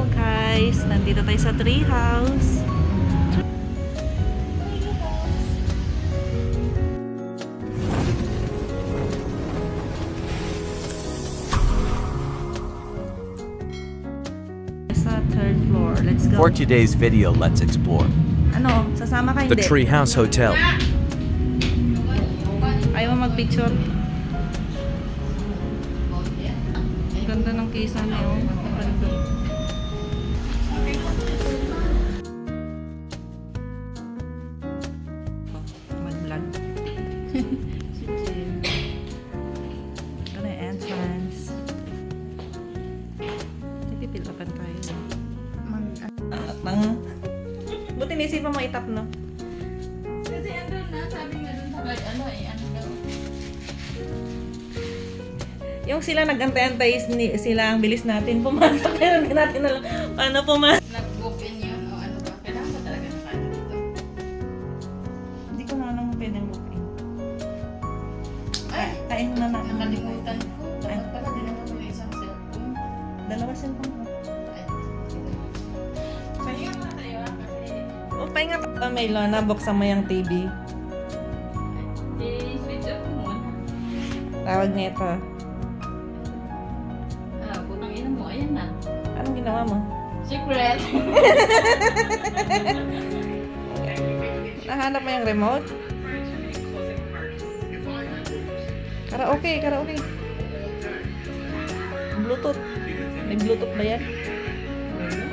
Hello guys, nandito tayo sa tree house. Sa third floor, let's go. For today's video, let's explore Ano, sasama ka the hindi? Treehouse Hotel. Ayaw mo magpicture? Ang ganda ng kisa niyo. Ang ganda. Mag-vlog. Si Jim. Ito na yung entrance. Pipilapan tayo. Buti naisipan mo itap, no? Kasi andun na, sabi nga dun sa ano daw. Yung sila nag-antay-antay, sila ang bilis natin pumasok. Pero hindi natin alam paano pumasok. Nag-book in yun o ano ba? Kailangan ba talaga nakaano dito? Hindi ko na alam kung pwedeng booking. Ay! Kain na na. Nakalimutan ko. Dapat pala dinala mo yung isang cellphone. Dalawa cellphone ko. Ay, sige. Pahinga muna tayo kasi O, pahinga ka may lona, buksan mo yung TV. i-switch off mo muna. Tawag nito. Putang ina mo, ayan na. Anong ginawa mo? Secret! Nahanap mo yung remote? Karaoke, karaoke. Bluetooth. May Bluetooth ba yan? Ayan.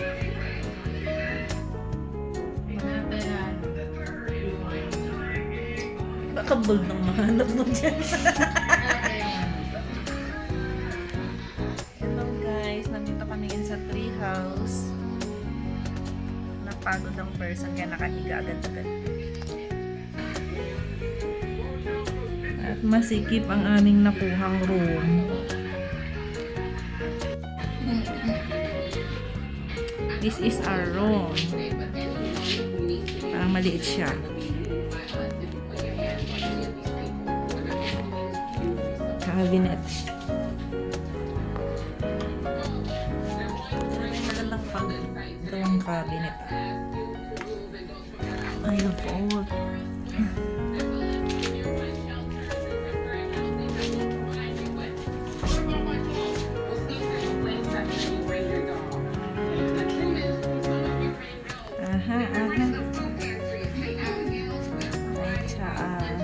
Baka bold nang mahanap mo dyan. Hello guys, nandito kami sa tree house. Napagod ang person kaya nakahiga agad-agad. At masikip ang aming nakuhang room. This is our room. Parang maliit siya. Cabinet. Magandang pag gawang cabinet. I love all. Aha, aha. Ay, tsaan.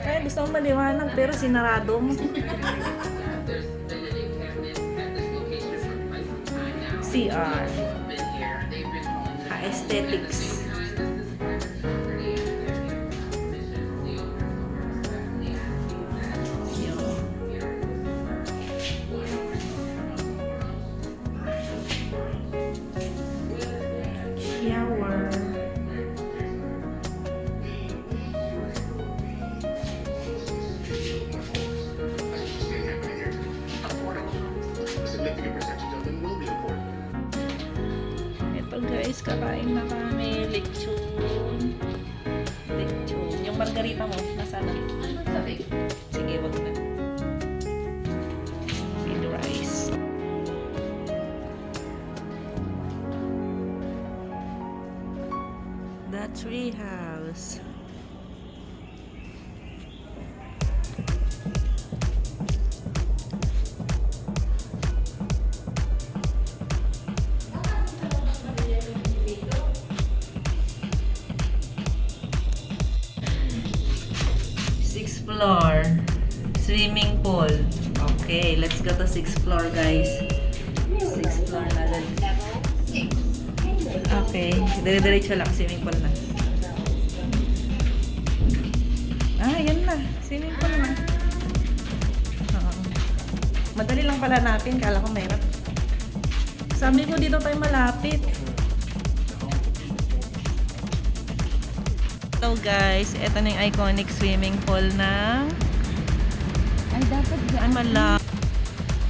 Ay, gusto mo maliwanag pero sinarado mo. CR. Aesthetics. Shower. Ito guys, kakain na kami. Lechon. Lechon. Yung margarita mo, nasaan na? Sabi. Sige, wag na. With rice. The tree house. Sixth floor. Swimming pool. Okay, let's go to sixth floor, guys. Sixth floor na lang. Okay, dire-diretso lang. Swimming pool na. Ah, yan na. Swimming pool na. Oo. Madali lang pala natin. Kala ko mahirap. Sabi ko dito tayo malapit. So guys, ito na yung iconic swimming pool ng Ay, dapat ay mala.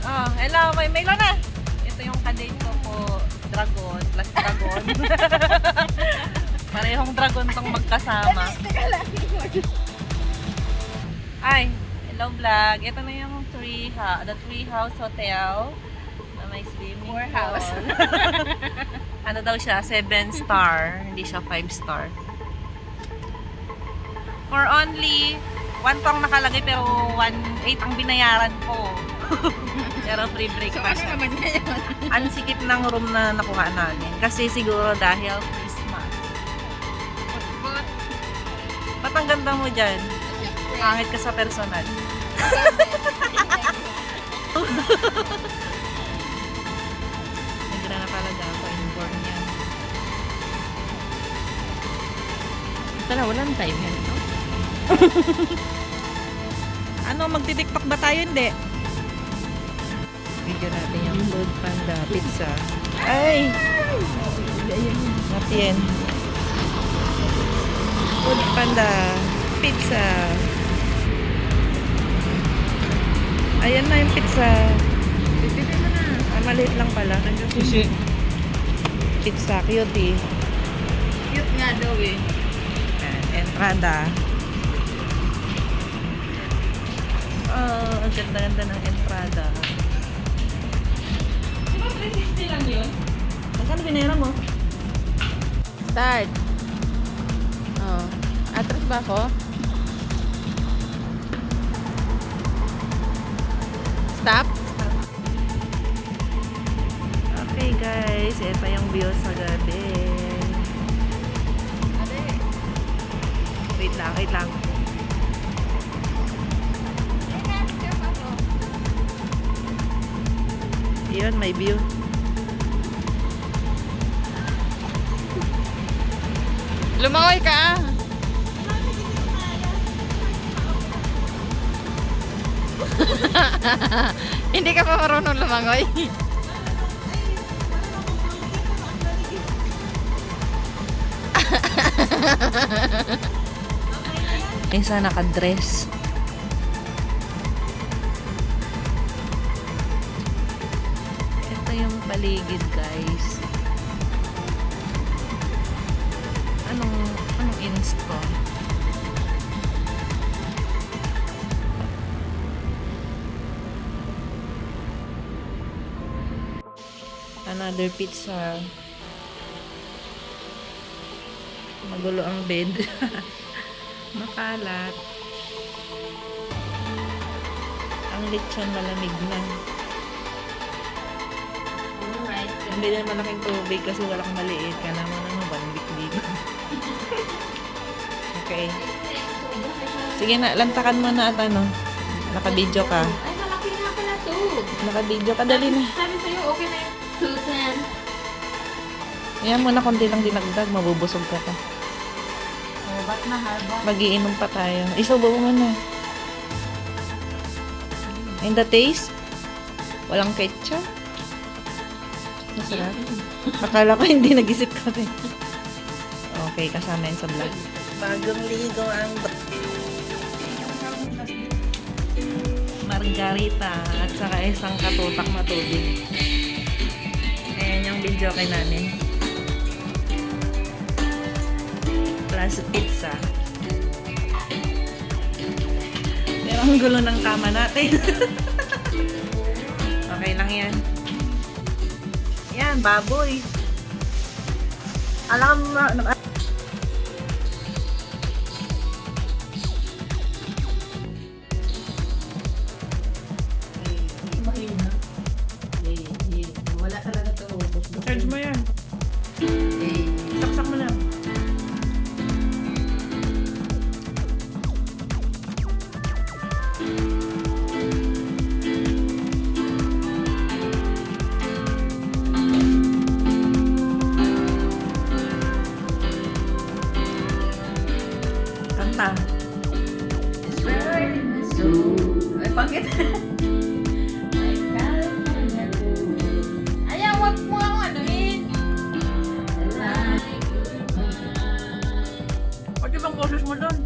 Oh, hello, may na. Ito yung kadate ko po, dragon plus dragon. Parehong dragon tong magkasama. Ay, hello vlog. Ito na yung the Tree House Hotel na may swimming pool. House. Ano daw siya? 7 star. Hindi siya 5 star. For only 1 tong nakalagay pero 1.8 ang binayaran ko. Pero free So, breakfast. ano naman ngayon? Ang sikip ng room na nakuha namin. Kasi siguro dahil Christmas. But, Ba't ang ganda mo dyan? syempre. Pangit ka sa personal. Nagra na talaga ako inborn yan. Tala, walang time yan, no? Ano, magti-tiktok ba tayo? Hindi. Video natin yung Food Panda pizza. Ay! Not yan. Food Panda pizza. Ayan na yung pizza. Pipili mo na. Ah, maliit lang pala. Sushi. Pizza, cute eh. Cute nga daw eh. Ayan, entrada. Oh, ang ganda-ganda ng entrada. Di ba 360 lang yun? Magkano binera mo? Start. Oh. Atras ba ako? Stop? Okay guys, ito yung view sa gabi. Wait lang, wait lang. Yun, may view. Lumangoy ka ah. Hindi ka pa marunong lumangoy. Isa naka-dress. Ito yung paligid guys. Anong insto? Another pizza. Magulo ang bed. Makalat. Ang lechon malamig na. Alright. Hindi na malaking tubig kasi walang maliit. Kala mo naman banbik-bik. Okay. Sige na, lantakan mo na at ano. Naka-video ka. Ay, malaki na pala to. Naka-video ka, dali na. Sabi sa'yo, okay na yung 210. Yan mo na konti lang dinagdag, mabubusog ka pa. Harbat na harbat. Magiinom pa tayo. Isubo mo na. And the taste? Walang ketchup? Masarap. Akala ko hindi nag-isip ka rin. Okay, kasama yun sa vlog. Bagong ligo ang margarita at saka isang katutak na tubig. Ayan yung video kay namin. Plus pizza. Pero ang gulo ng kama natin. Okay lang yan. Yan, baboy. Alam mo na... Wala talaga to. Charge mo yan. Saksak mo lang. Kanta. Ay, pangit. Ayaw, wag mo ako anuhin. Pati bang boses mo doon?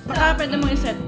Baka pwede mong iset.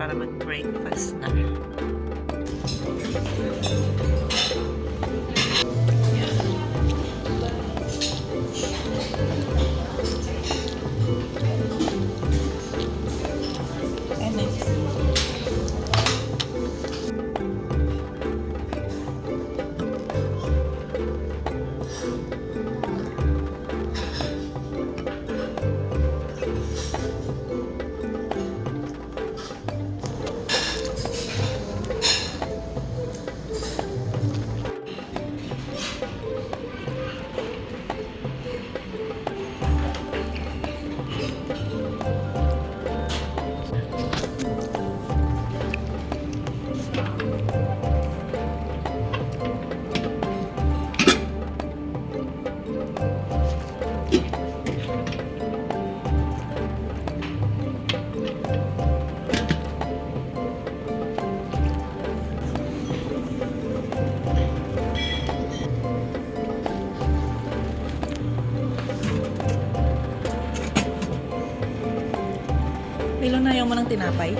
para mag-breakfast na. And nice. Pilon na ayaw mo ng tinapay?